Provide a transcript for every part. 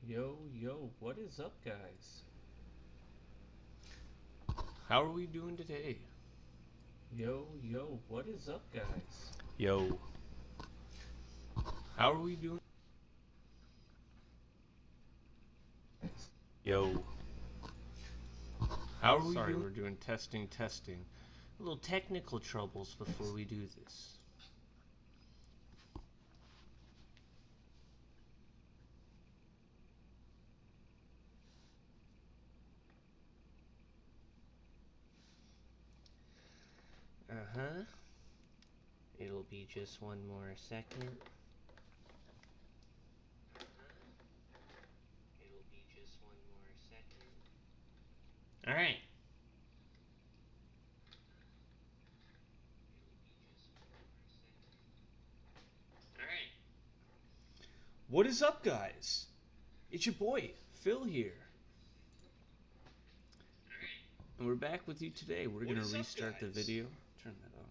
Yo, what is up, guys? How are we doing today? Yo, what is up, guys? Yo. How are we doing? Yo. How are we doing? We're doing testing. A little technical troubles before we do this. It'll be just one more second. Alright. What is up, guys? It's your boy, Phil here. And we're back with you today. We're going to restart the video. Turn that off.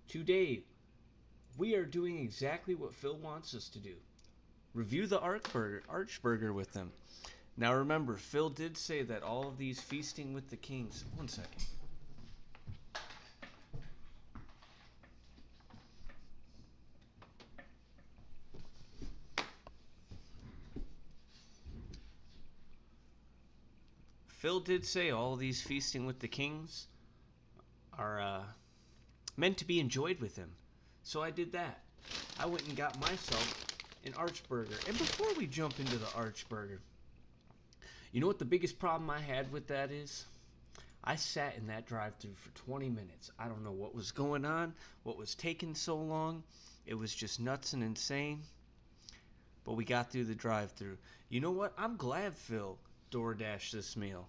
Today, we are doing exactly what Phil wants us to do. Review the Archburger with him. Now remember, Phil did say that all of these feasting with the kings... One second. Phil did say all of these feasting with the kings are meant to be enjoyed with him. So I did that. I went and got myself an Archburger. And before we jump into the Archburger, you know what the biggest problem I had with that is? I sat in that drive-thru for 20 minutes. I don't know what was going on, what was taking so long. It was just nuts and insane. But we got through the drive-thru. You know what? I'm glad Phil DoorDashed this meal,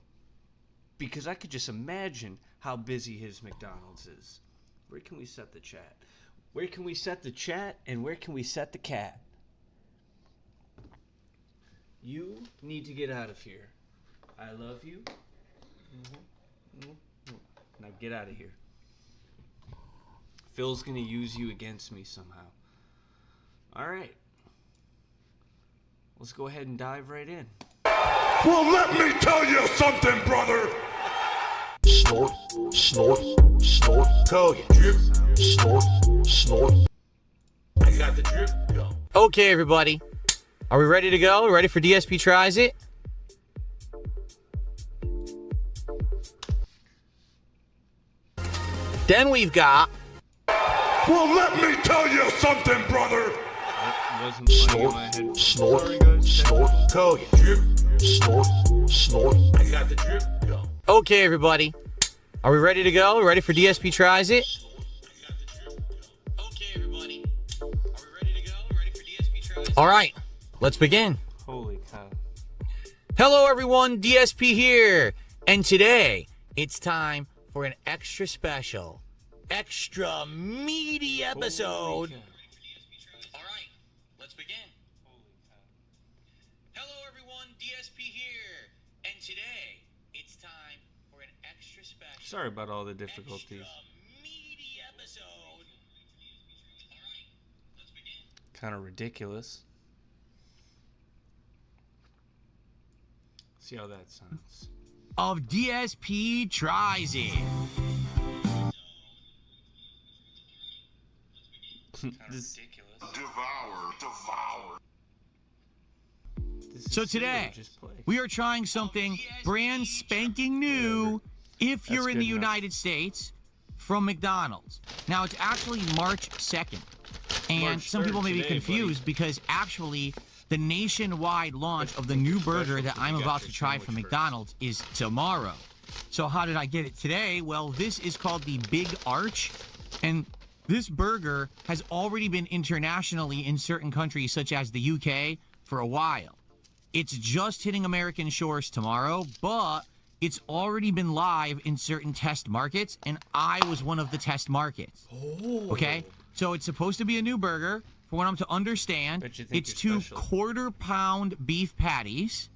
because I could just imagine how busy his McDonald's is. Where can we set the chat? Where can we set the chat, and where can we set the cat? You need to get out of here. I love you. Now get out of here. Phil's gonna use you against me somehow. Alright. Let's go ahead and dive right in. Well, let me tell you something, brother. Snort, code. Drip, snort. I got the drip. Go. Okay, everybody. Are we ready to go? Ready for DSP Tries It? Then we've got... Well, let me tell you something, brother. Snort, code. Drip, snort. I got the drip. Go. Okay, everybody. Are we ready to go? Ready for DSP Tries It? Okay, everybody. Are we ready to go? Ready for DSP Tries It? All right. Let's begin. Holy cow. Hello, everyone. DSP here. And today, it's time for an extra special, extra meaty episode. All right. Let's begin. Hello, everyone. DSP here. And today, it's time for an extra special. Sorry about all the difficulties. Extra meaty episode. All right. Let's begin. Kind of ridiculous. See how that sounds. Of DSP Tries It. This, Devour. this is So today, just play. we are trying something brand spanking new if you're That's in the good enough. United States from McDonald's. Now, it's actually March 2nd. And March some people 3rd may be today, confused buddy. because actually the nationwide launch of the new burger that I'm about to try from McDonald's is tomorrow. So how did I get it today? Well, this is called the Big Arch, and this burger has already been internationally in certain countries such as the UK for a while. It's just hitting American shores tomorrow, but it's already been live in certain test markets, and I was one of the test markets. Okay? So it's supposed to be a new burger. For what I'm to understand, Bet you think it's you're 2 special. quarter-pound beef patties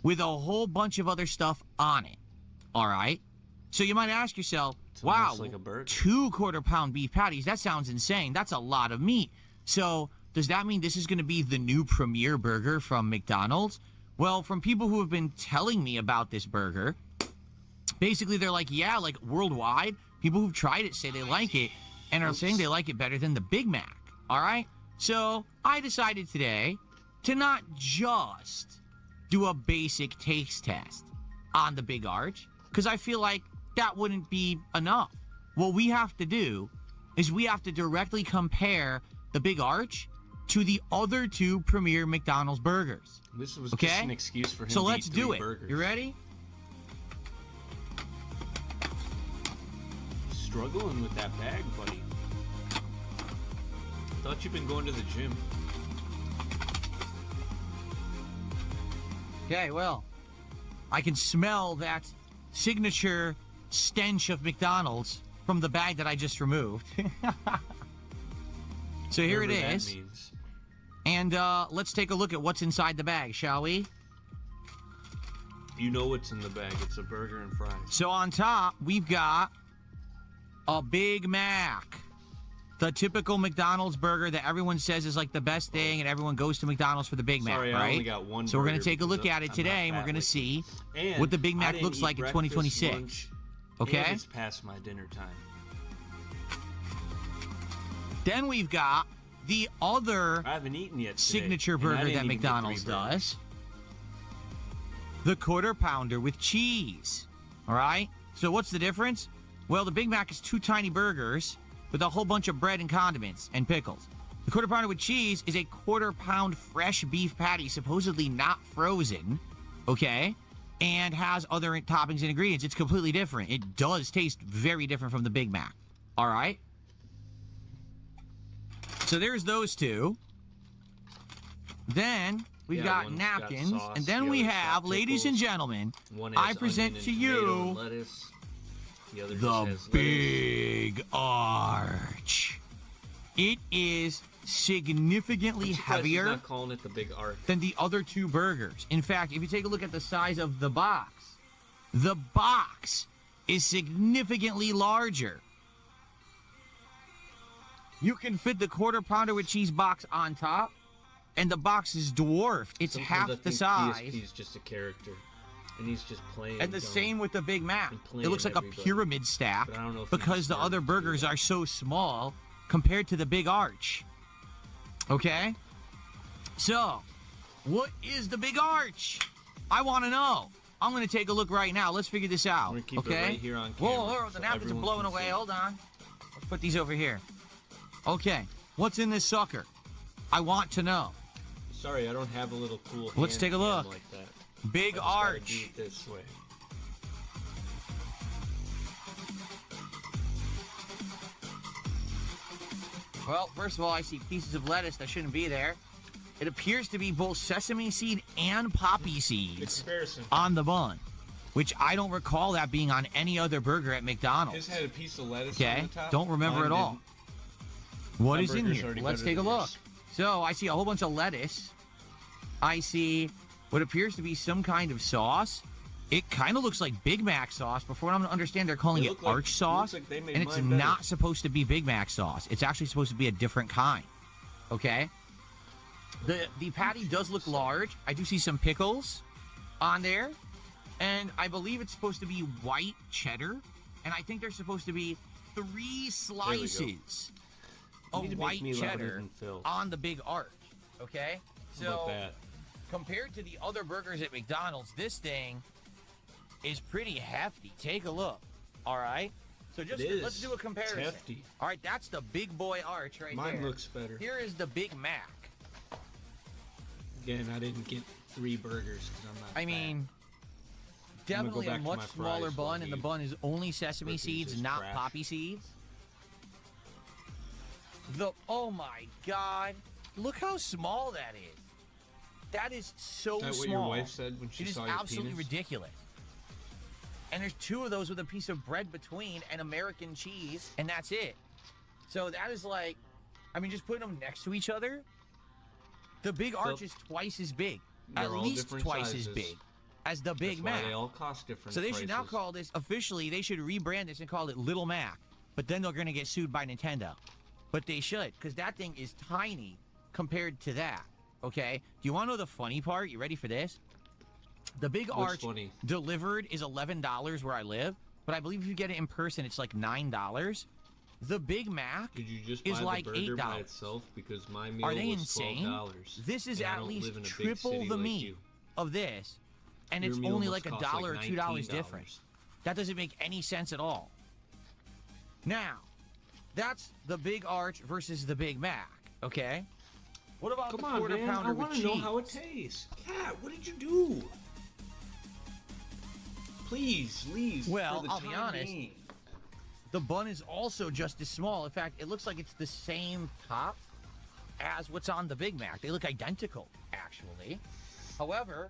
with a whole bunch of other stuff on it. All right? So you might ask yourself, wow, almost like a burger. 2 quarter-pound beef patties. That sounds insane. That's a lot of meat. So does that mean this is going to be the new premier burger from McDonald's? Well, from people who have been telling me about this burger, basically they're like, yeah, like worldwide, people who've tried it say they like it and are saying they like it better than the Big Mac. All right? So I decided today to not just do a basic taste test on the Big Arch, because I feel like that wouldn't be enough. What we have to do is we have to directly compare the Big Arch to the other 2 premier McDonald's burgers. This was Okay? just an excuse for him So to let's eat do 3 it. burgers. You ready? Struggling with that bag, buddy. Thought you've been going to the gym. Okay, well, I can smell that signature stench of McDonald's from the bag that I just removed. So here it Whatever that is. means. And let's take a look at what's inside the bag, shall we? You know what's in the bag. It's a burger and fries. So on top, we've got a Big Mac. The typical McDonald's burger that everyone says is like the best thing, and everyone goes to McDonald's for the Big Mac, Sorry, right? I only got one So we're going burger to take a look because at it I'm today, not and we're fat going to like see And what the Big I Mac didn't looks eat like in breakfast, 2026. lunch, Okay? And it's past my dinner time. Then we've got the other I haven't eaten yet today, signature and I burger didn't that even get McDonald's 3 burgers. does. The quarter pounder with cheese. All right? So what's the difference? Well, the Big Mac is 2 tiny burgers with a whole bunch of bread and condiments and pickles. The quarter pounder with cheese is a quarter-pound fresh beef patty, supposedly not frozen, okay, and has other toppings and ingredients. It's completely different. It does taste very different from the Big Mac. All right? So there's those 2. Then we've Yeah, got one's got napkins, sauce, and then the we other's have, got ladies and pickles. gentlemen, One I has present onion to and tomato you and lettuce. The other just the has lettuce. Big Arch. It is significantly I'm surprised he's heavier not calling it the Big Arch. than the other 2 burgers. In fact, if you take a look at the size of the box is significantly larger. You can fit the quarter pounder with cheese box on top, and the box is dwarfed. It's Sometimes half I the think size. PSP's just a character, and he's just playing. And the dumb. same with the Big Mac. And It playing looks like a everybody. pyramid stack But I don't know if he because just the started other to do burgers that. are so small compared to the Big Arch. Okay? So, what is the Big Arch? I want to know. I'm going to take a look right now. Let's figure this out. I'm gonna keep it okay? right here on Whoa, camera whoa, the so napkins are everyone blowing can away. see. Hold on. Let's put these over here. Okay. What's in this sucker? I want to know. Sorry, I don't have a little cool. Let's hand take a cam look. Like that. Big I just gotta Arch. do it this way. Well, first of all, I see pieces of lettuce that shouldn't be there. It appears to be both sesame seed and poppy seeds Comparison. on the bun, which I don't recall that being on any other burger at McDonald's. His had a piece of lettuce Okay, on the top. don't remember Mine at all. didn't. What My is in burger's here? already Let's better take a than look. yours. So I see a whole bunch of lettuce. I see what appears to be some kind of sauce. It kind of looks like Big Mac sauce, but from what I'm going to understand, they're calling It it look like- Arch it sauce, looks like they made and it's mine better. not supposed to be Big Mac sauce. It's actually supposed to be a different kind. Okay? The patty does look large. I do see some pickles on there, and I believe it's supposed to be white cheddar, and I think there's supposed to be 3 slices You need of to make white me louder cheddar than Phil. on the Big Arch. Okay? How about So that? compared to the other burgers at McDonald's, this thing is pretty hefty. Take a look. All right? So just It is. let's do a comparison. It's hefty. All right, that's the Big Boy Arch right there. Mine looks better. Here is the Big Mac. Again, I didn't get 3 burgers because I'm not. I fat. mean, I'm gonna go definitely a back to much my smaller fries while bun, and the he bun is only sesame reviews seeds, his not trash. poppy seeds. Oh my God! Look how small that is. That is so Is that small. what your wife said when she It is saw your absolutely penis? ridiculous. And there's 2 of those with a piece of bread between and American cheese, and that's it. So that is like, I mean, just putting them next to each other. The Big Arch is twice as big, They're at all least different twice as sizes. big as the Big That's Mac. why they all cost different So they should now prices. call this, officially, they should rebrand this and call it Little Mac. But then they're going to get sued by Nintendo. But they should, because that thing is tiny compared to that. Okay? Do you want to know the funny part? You ready for this? The Big What's Arch funny? delivered is $11 where I live. But I believe if you get it in person, it's like $9. The Big Mac Did you just is buy like the burger $8. by itself? Because my meal Are they was insane? $12. This is and I at don't least live in a big triple city the like meat you. of this, and Your it's meal only must like $1 cost or like $2 $19. difference. That doesn't make any sense at all. Now, that's the Big Arch versus the Big Mac. Okay. What about Come the on, quarter man. I pounder with want to cheese? know how it tastes. Cat, what did you do? Please leave. Well, for the I'll be time honest. being. The bun is also just as small. In fact, it looks like it's the same top as what's on the Big Mac. They look identical, actually. However,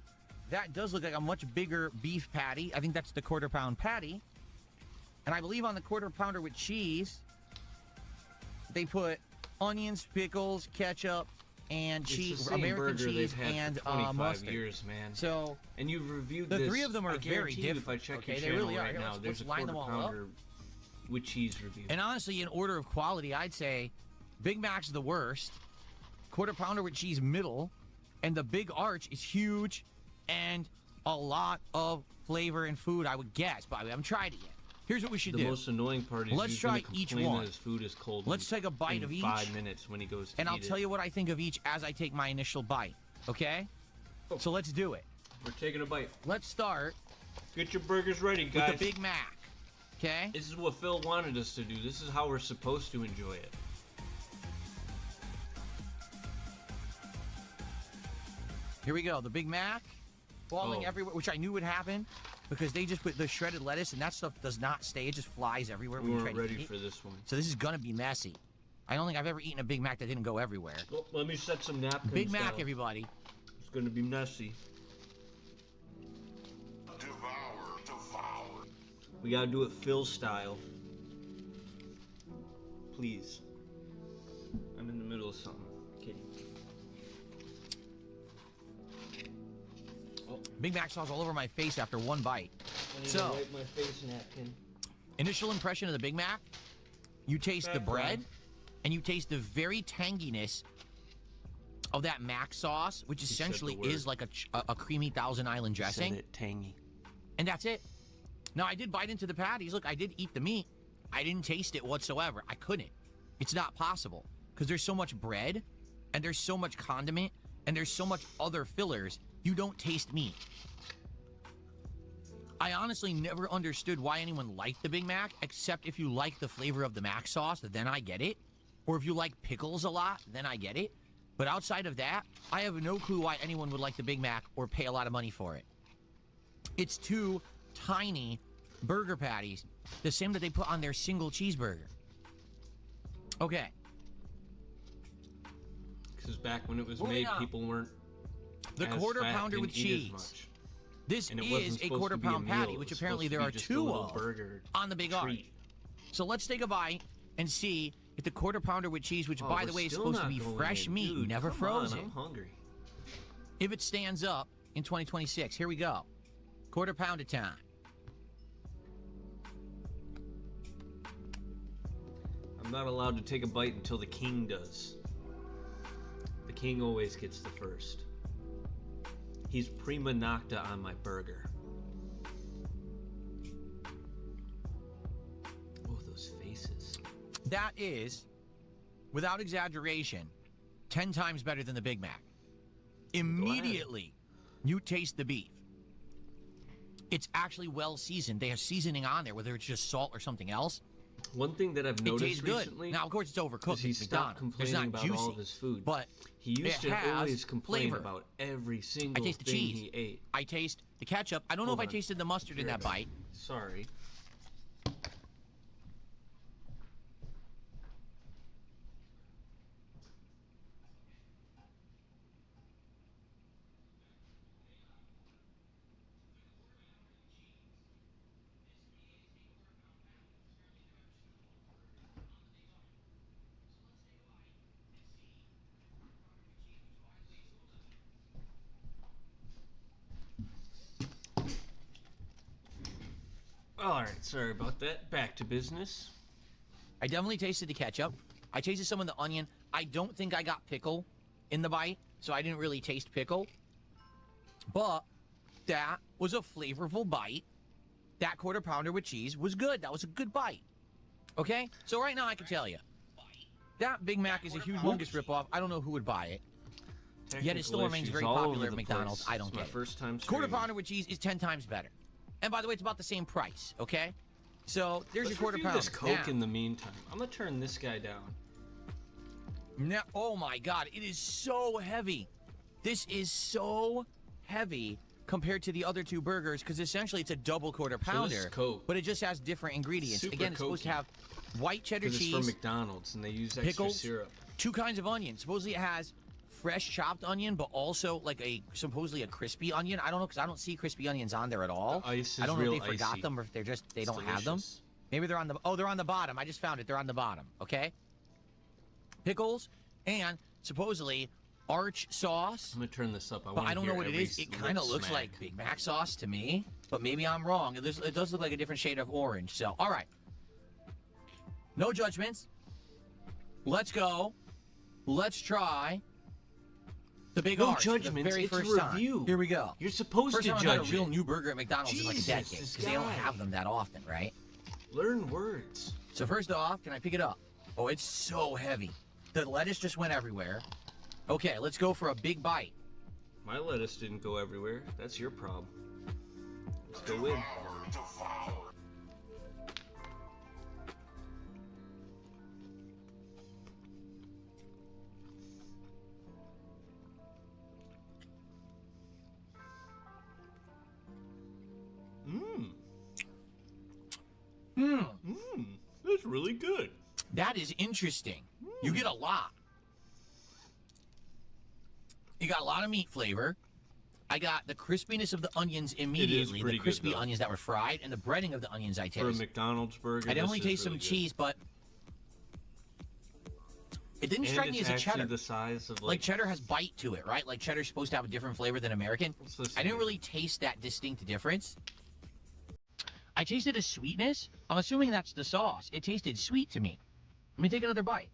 that does look like a much bigger beef patty. I think that's the quarter pound patty. And I believe on the quarter pounder with cheese, they put onions, pickles, ketchup, and It's cheese, the same American burger cheese, they've had and for 25 mustard. years, man. So And you've reviewed the this. three of them are I very guarantee you, different. If I check Okay, your they channel really are. right Here, now, let's there's a line quarter them all up. pounder with cheese review. And honestly, in order of quality, I'd say Big Mac's the worst, quarter pounder with cheese middle, and the Big Arch is huge and a lot of flavor and food, I would guess. But I haven't tried it yet. Here's what we should The do. most annoying part is Let's he's gonna try each complain one. that his food is cold. Let's take a bite in of each, 5 minutes when he goes to and I'll eat tell it. you what I think of each as I take my initial bite. Okay? Oh. So let's do it. We're taking a bite. Let's start Get your burgers ready, guys. with the Big Mac. Okay? This is what Phil wanted us to do. This is how we're supposed to enjoy it. Here we go. The Big Mac falling Oh. everywhere, which I knew would happen because they just put the shredded lettuce, and that stuff does not stay. It just flies everywhere We when you weren't try to ready eat it. for this one. So this is gonna be messy. I don't think I've ever eaten a Big Mac that didn't go everywhere. Oh, let me set some napkins Big Mac, down. everybody. It's gonna be messy. Devour, devour. We gotta do it Phil style. Please. I'm in the middle of something. Kidding. Oh, Big Mac sauce all over my face after one bite. I need So- to wipe my face napkin. Initial impression of the Big Mac, you taste the Bad bread, bread. and you taste the very tanginess of that mac sauce, which said the essentially word. is like a creamy Thousand Island dressing. Said it tangy. And that's it. Now, I did bite into the patties. Look, I did eat the meat. I didn't taste it whatsoever. I couldn't. It's not possible because there's so much bread and there's so much condiment and there's so much other fillers. You don't taste meat. I honestly never understood why anyone liked the Big Mac, except if you like the flavor of the mac sauce, then I get it. Or if you like pickles a lot, then I get it. But outside of that, I have no clue why anyone would like the Big Mac or pay a lot of money for it. It's two tiny burger patties, the same that they put on their single cheeseburger. Okay. Because back when it was Moving made, on. people weren't The as quarter fat, pounder didn't with eat as cheese. much. This And it wasn't is a supposed to quarter be a pound meal. patty, It which was apparently supposed there to are be just a two little of burger on the Big Arch. treat. So let's take a bite and see if the quarter pounder with cheese, which Oh, by we're the way is still supposed to not be going fresh in. meat, Dude, never come on, frozen, I'm hungry. if it stands up in 2026. Here we go. Quarter pounder time. I'm not allowed to take a bite until the king does. The king always gets the first. He's prima nocta on my burger. Oh, those faces. That is, without exaggeration, 10 times better than the Big Mac. Immediately, you taste the beef. It's actually well seasoned. They have seasoning on there, whether it's just salt or something else. One thing that I've It noticed tastes good. recently Now, of course, it's is overcooked. he It's stopped McDonald's. It's complaining not about juicy, all of his food. but He used it to has always complain flavor. about every I single taste the thing cheese. he ate. I taste the ketchup. I don't know Hold if I on. tasted the mustard in Be that right back. bite. Sorry. All right, sorry about that. Back to business. I definitely tasted the ketchup. I tasted some of the onion. I don't think I got pickle in the bite, so I didn't really taste pickle. But that was a flavorful bite. That quarter pounder with cheese was good. That was a good bite. Okay? So right now I can tell you, that Big Mac is a humongous ripoff. I don't know who would buy it. Yet it still remains very popular at McDonald's. I don't get it. First time Quarter pounder with cheese is 10 times better. And by the way, it's about the same price, okay? So there's your quarter pounder. This Coke in the meantime. I'm gonna turn this guy down. Now, oh my God, it is so heavy. This is so heavy compared to the other two burgers because essentially it's a double quarter pounder, this is Coke. but it just has different ingredients. Super Again, it's supposed to Cokey. have white cheddar It's cheese, from McDonald's and they use extra pickles, syrup. 2 kinds of onion. Supposedly it has fresh chopped onion, but also like supposedly a crispy onion. I don't know because I don't see crispy onions on there at all. The ice is I don't know real if they forgot icy. them or if they It's don't have them. delicious. Maybe they're on the bottom. I just found it. They're on the bottom. Okay. Pickles and supposedly Arch sauce. I'm gonna turn this up. But I don't know what it is. It kind of looks like Big Mac sauce to me, but maybe I'm wrong. It does look like a different shade of orange. So, all right. No judgments. Let's go. Let's try the Big No Arch for the judgments, very it's a first time. review. Here we go. You're supposed First to time I've had a judge real it. new burger at McDonald's in like a Jesus, decade this because they don't guy. have them that often, right? Learn words. So first off, can I pick it up? Oh, it's so heavy. The lettuce just went everywhere. Okay, let's go for a big bite. My lettuce didn't go everywhere. That's your problem. Let's go in. That's really good. That is interesting. You get a lot. You got a lot of meat flavor. I got the crispiness of the onions immediately. The pretty good, crispy though. onions that were fried and the breading of the onions I For a taste. McDonald's burger, I definitely this is taste some really good. cheese, but it didn't And strike me it's as a actually cheddar. the size of Like cheddar has bite to it, right? Like cheddar's supposed to have a different flavor than American. Let's listen I didn't here. really taste that distinct difference. I tasted a sweetness. I'm assuming that's the sauce. It tasted sweet to me. Let me take another bite.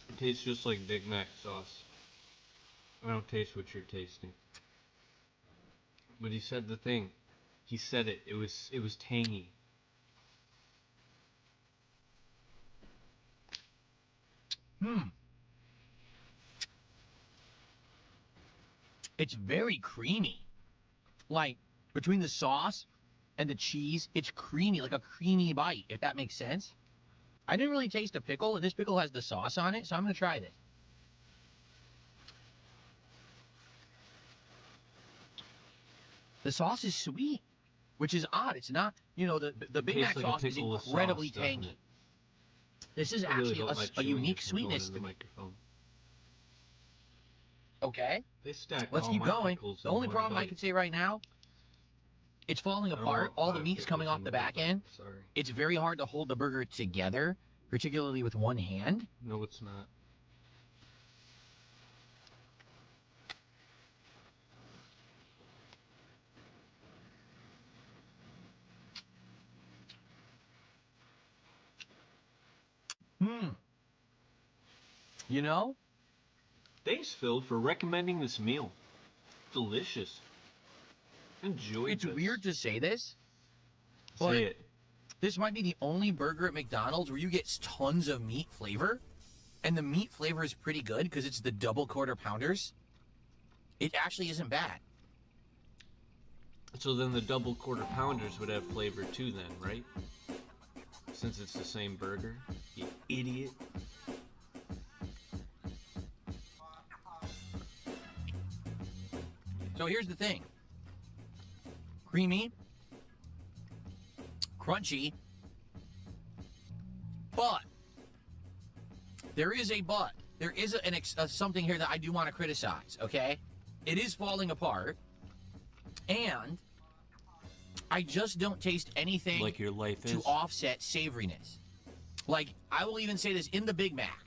It tastes just like Big Mac sauce. I don't taste what you're tasting. But he said the thing. He said it. It was tangy. It's very creamy. Like, between the sauce and the cheese, it's creamy, like a creamy bite, if that makes sense. I didn't really taste a pickle, and this pickle has the sauce on it, so I'm going to try this. The sauce is sweet, which is odd. It's not, the Big Mac Tastes like a sauce is pickle with sauce, incredibly doesn't tangy. it? This is I really actually hope my a chewing unique isn't going sweetness in to the me. microphone. Okay, They stack let's all keep my going. pickles The in only one problem I bite. can say right now, it's falling I don't apart. want All the 5 meat's coming pickles off in the one back bite. end. Sorry. It's very hard to hold the burger together, particularly with one hand. No, it's not. You know? Thanks, Phil, for recommending this meal. Delicious. Enjoy It's this. weird to say this, but Say it. this might be the only burger at McDonald's where you get tons of meat flavor, and the meat flavor is pretty good because it's the double quarter pounders. It actually isn't bad. So then the double quarter pounders would have flavor too then, right? Since it's the same burger. You idiot. So here's the thing. Creamy, crunchy, but there is a but. There is something here that I do want to criticize, okay? It is falling apart, and I just don't taste anything Like your life to is. offset savoriness. Like, I will even say this, in the Big Mac,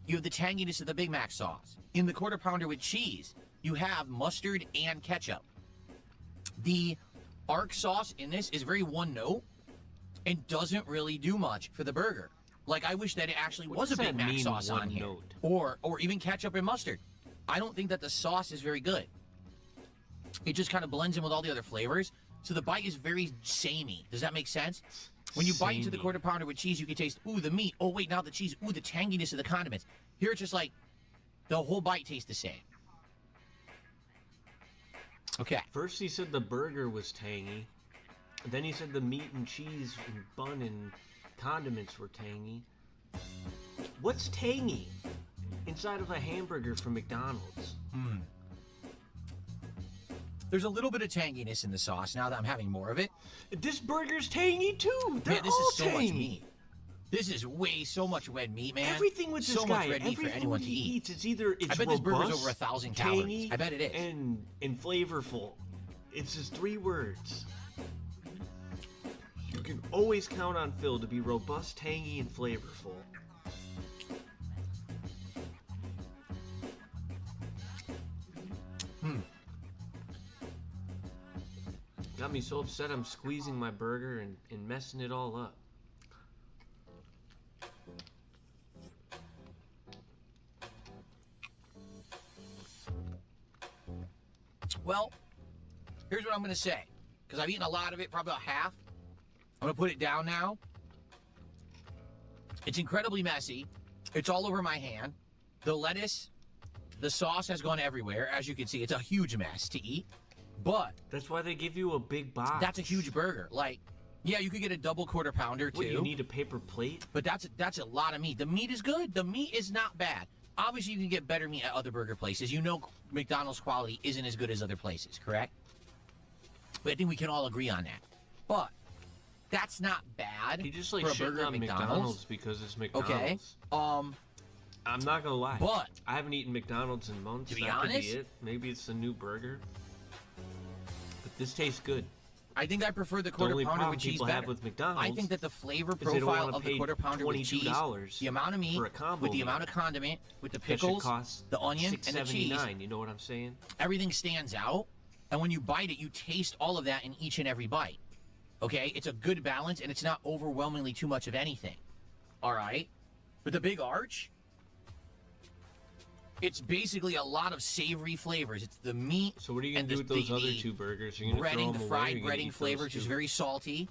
you have the tanginess of the Big Mac sauce. In the quarter pounder with cheese, you have mustard and ketchup. The arc sauce in this is very one note and doesn't really do much for the burger. Like, I wish that it actually was a Big Mac sauce on here. Or even ketchup and mustard. I don't think that the sauce is very good. It just kind of blends in with all the other flavors. So the bite is very samey. Does that make sense? When you bite into the quarter pounder with cheese, you can taste, ooh, the meat. Oh, wait, now the cheese. Ooh, the tanginess of the condiments. Here it's just like the whole bite tastes the same. Okay. First he said the burger was tangy. Then he said the meat and cheese and bun and condiments were tangy. What's tangy inside of a hamburger from McDonald's? There's a little bit of tanginess in the sauce now that I'm having more of it. This burger's tangy too. They're Man, this all is so tangy. much meat. This is so much red meat, man. Everything with this so guy, much red meat for every anyone food to he eat. eats, it's either I bet this burger's over 1,000 calories. tangy, I bet it is. and flavorful. It's just 3 words. You can always count on Phil to be robust, tangy, and flavorful. Got me so upset I'm squeezing my burger and messing it all up. Well, here's what I'm going to say. Because I've eaten a lot of it, probably about half. I'm going to put it down now. It's incredibly messy. It's all over my hand. The lettuce, the sauce has gone everywhere. As you can see, it's a huge mess to eat. But That's why they give you a big box. that's a huge burger. Like, yeah, you could get a double quarter pounder too. What, you need a paper plate? But that's a lot of meat. The meat is good. The meat is not bad. Obviously, you can get better meat at other burger places. You know McDonald's quality isn't as good as other places, correct? But I think we can all agree on that. But that's not bad He just like for a shitting burger at on McDonald's because it's McDonald's. Okay. I'm not gonna lie. But I haven't eaten McDonald's in months. To be That could honest- be it. Maybe it's the new burger. But this tastes good. I think I prefer the The quarter only pounder problem with cheese people better. have with McDonald's I think that the flavor is they don't profile wanna of the pay quarter pounder with cheese, $22 the amount of meat, for a combo with the meal. amount of condiment, with the that should pickles, cost the onion, and the cheese, $6.79. You know what I'm saying? everything stands out. And when you bite it, you taste all of that in each and every bite. Okay? It's a good balance, and it's not overwhelmingly too much of anything. All right? But the Big Arch, it's basically a lot of savory flavors. It's the meat So what are you gonna and do the, with those the, other the 2 burgers? You're gonna throw breading, them the away, or fried you're gonna breading eat flavor, those which is too? very salty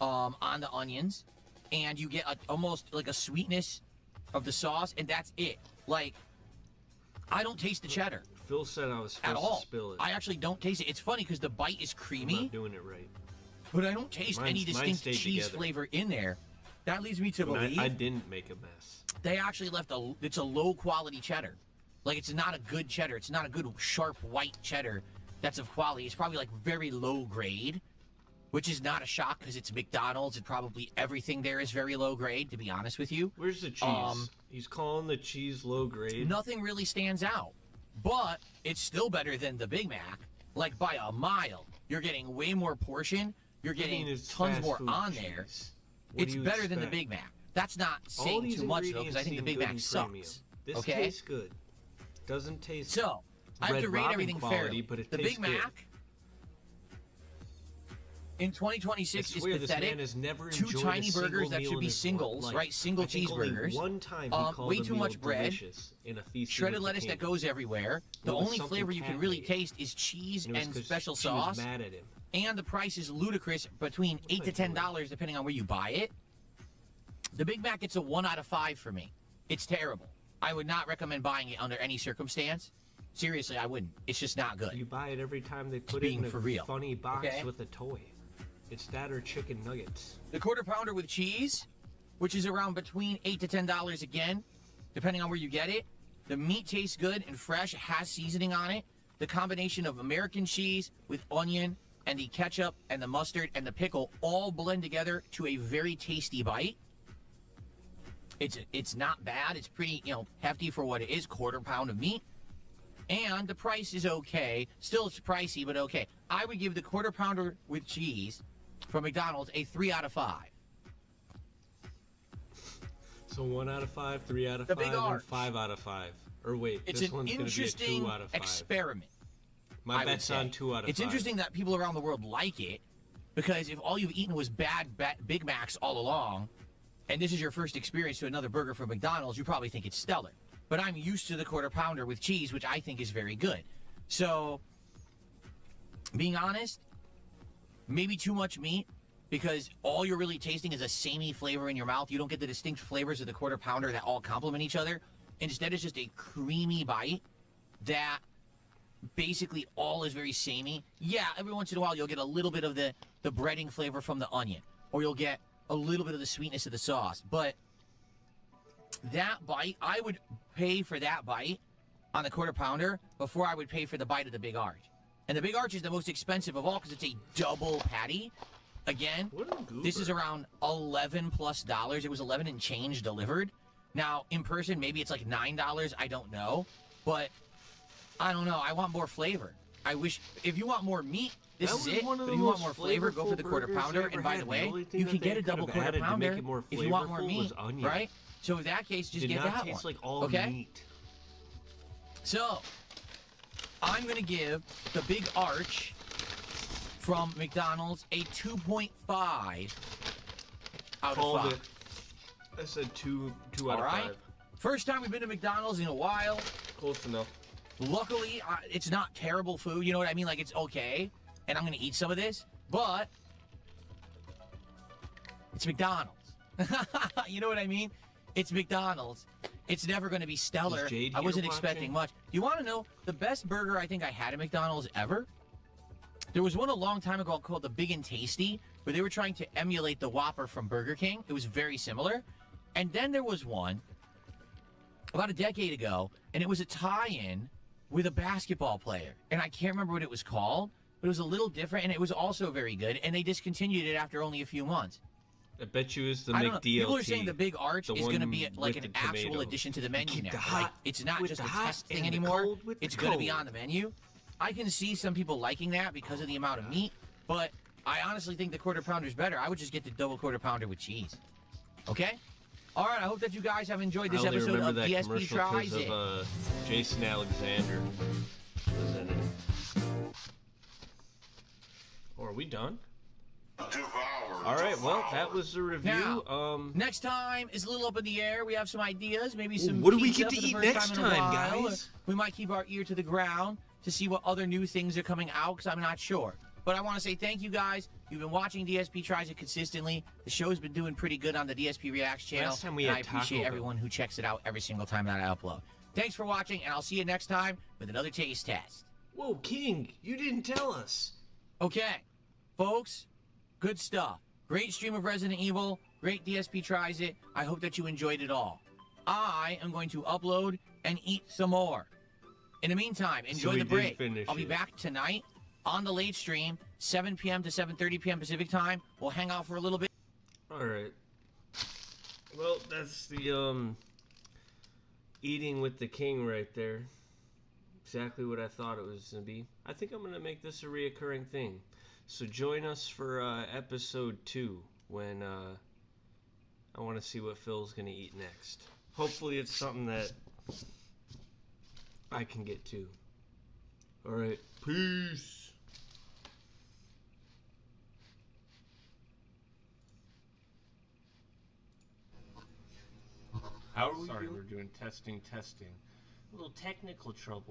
on the onions. And you get almost like a sweetness of the sauce, and that's it. Like, I don't taste the cheddar Phil said I was at supposed all. to spill it. I actually don't taste it. It's funny because the bite is I'm creamy, not doing it right. but I don't taste any Mine distinct stayed cheese together. flavor in there. That leads me to And believe I didn't make a mess. they actually left it's a low quality cheddar. Like, it's not a good cheddar. It's not a good sharp white cheddar that's of quality. It's probably like very low grade, which is not a shock because it's McDonald's and probably everything there is very low grade, to be honest with you. Where's the cheese? He's calling the cheese low grade. Nothing really stands out, but it's still better than the Big Mac, like by a mile. You're getting way more portion. You're getting it's tons fast more food on cheese. there. What It's do you better than the expect? Big Mac. That's not All saying these too much though, because I ingredients think the seem Big good Mac and premium. sucks. This Okay? tastes good. Doesn't taste So I have Red to rate Robin everything quality, fairly. but it The tastes Big Mac in 2026 I is swear, this pathetic. man has never 2 enjoyed tiny a single burgers that meal should in be his singles, life. right? Single I think only cheeseburgers. one time he called way a too meal much bread. delicious in a feast. Shredded lettuce that goes everywhere. The It was only something flavor you can Cat really made. taste is cheese And it was and 'cause special she was sauce. mad at him. And the price is ludicrous, between $8 to $10 depending on where you buy it. The Big Mac gets a 1 out of 5 for me. It's terrible. I would not recommend buying it under any circumstance. Seriously, I wouldn't. It's just not good. You buy it every time they put it being in a for real, funny box okay? with a toy. It's that or chicken nuggets. The quarter pounder with cheese, which is around between $8 to $10 again, depending on where you get it. The meat tastes good and fresh, has seasoning on it. The combination of American cheese with onion and the ketchup and the mustard and the pickle all blend together to a very tasty bite. It's not bad. It's pretty, hefty for what it is, quarter pound of meat. And the price is okay. Still, it's pricey, but okay. I would give the quarter pounder with cheese from McDonald's a 3 out of 5. So 1 out of 5, 3 out of The 5, Big and Arch. 5 out of 5. Or wait, It's this an one's going to be a interesting 2 out of 5. experiment. My I would bet's say. on 2 out of 5. It's interesting that people around the world like it, because if all you've eaten was bad Big Macs all along, and this is your first experience to another burger from McDonald's, you probably think it's stellar. But I'm used to the quarter pounder with cheese, which I think is very good. So, being honest, maybe too much meat, because all you're really tasting is a samey flavor in your mouth. You don't get the distinct flavors of the quarter pounder that all complement each other. Instead, it's just a creamy bite that basically all is very samey. Yeah, every once in a while you'll get a little bit of the breading flavor from the onion, or you'll get a little bit of the sweetness of the sauce. But that bite, I would pay for that bite on the quarter pounder before I would pay for the bite of the Big Arch. And the Big Arch is the most expensive of all because it's a double patty. Again, this is around $11+. It was 11 and change delivered. Now, in person, maybe it's like $9. I don't know. But I don't know. I want more flavor. I wish, if you want more meat, this is it. But if you want more flavor, go for the quarter pounder. And by the way, you can get a double quarter pounder if you want more meat, right? So in that case, just get that one. Tastes like all okay? meat. So, I'm going to give the Big Arch from McDonald's a 2.5 out of 5. I said 2 out All of right? 5. First time we've been to McDonald's in a while. Close enough. Luckily, it's not terrible food. You know what I mean? Like, it's okay. And I'm going to eat some of this. But it's McDonald's. You know what I mean? It's McDonald's. It's never going to be stellar. I wasn't expecting much. You want to know the best burger I think I had at McDonald's ever? There was one a long time ago called the Big and Tasty, where they were trying to emulate the Whopper from Burger King. It was very similar. And then there was one about a decade ago, and it was a tie-in with a basketball player. And I can't remember what it was called, but it was a little different, and it was also very good. And they discontinued it after only a few months. I bet you it's the I don't know. McDLT. People are saying the Big Arch is going to be like an actual tomatoes. addition to the menu Keep now. the hot Like, it's not with just the a hot test thing and the anymore. cold with the It's going to be cold. on the menu. I can see some people liking that because of the amount of meat, but I honestly think the quarter pounder is better. I would just get the double quarter pounder with cheese. Okay? All right, I hope that you guys have enjoyed this I only episode remember of that DSP commercial Tries because It. of Jason Alexander was in it. Oh, are we done? All right, well, that was the review. Now, next time is a little up in the air. We have some ideas, maybe some what do we pizza get to for the eat first next time in a time, while, or guys? we might keep our ear to the ground to see what other new things are coming out, because I'm not sure. But I want to say thank you guys. You've been watching DSP Tries It consistently. The show's been doing pretty good on the DSP Reacts channel. Last time we and had I appreciate Taco Bell. everyone who checks it out every single time that I upload. Thanks for watching, and I'll see you next time with another taste test. Whoa, King, you didn't tell us. Okay, folks, good stuff. Great stream of Resident Evil. Great DSP Tries It. I hope that you enjoyed it all. I am going to upload and eat some more. In the meantime, enjoy we the did break. finish I'll be it. back tonight on the late stream, 7 p.m. to 7:30 p.m. Pacific time. We'll hang out for a little bit. All right. Well, that's the eating with the king right there. Exactly what I thought it was gonna be. I think I'm gonna make this a reoccurring thing. So join us for episode 2 when I want to see what Phil's gonna eat next. Hopefully it's something that I can get to. All right. Peace. How are we Sorry, doing? we're doing testing. A little technical trouble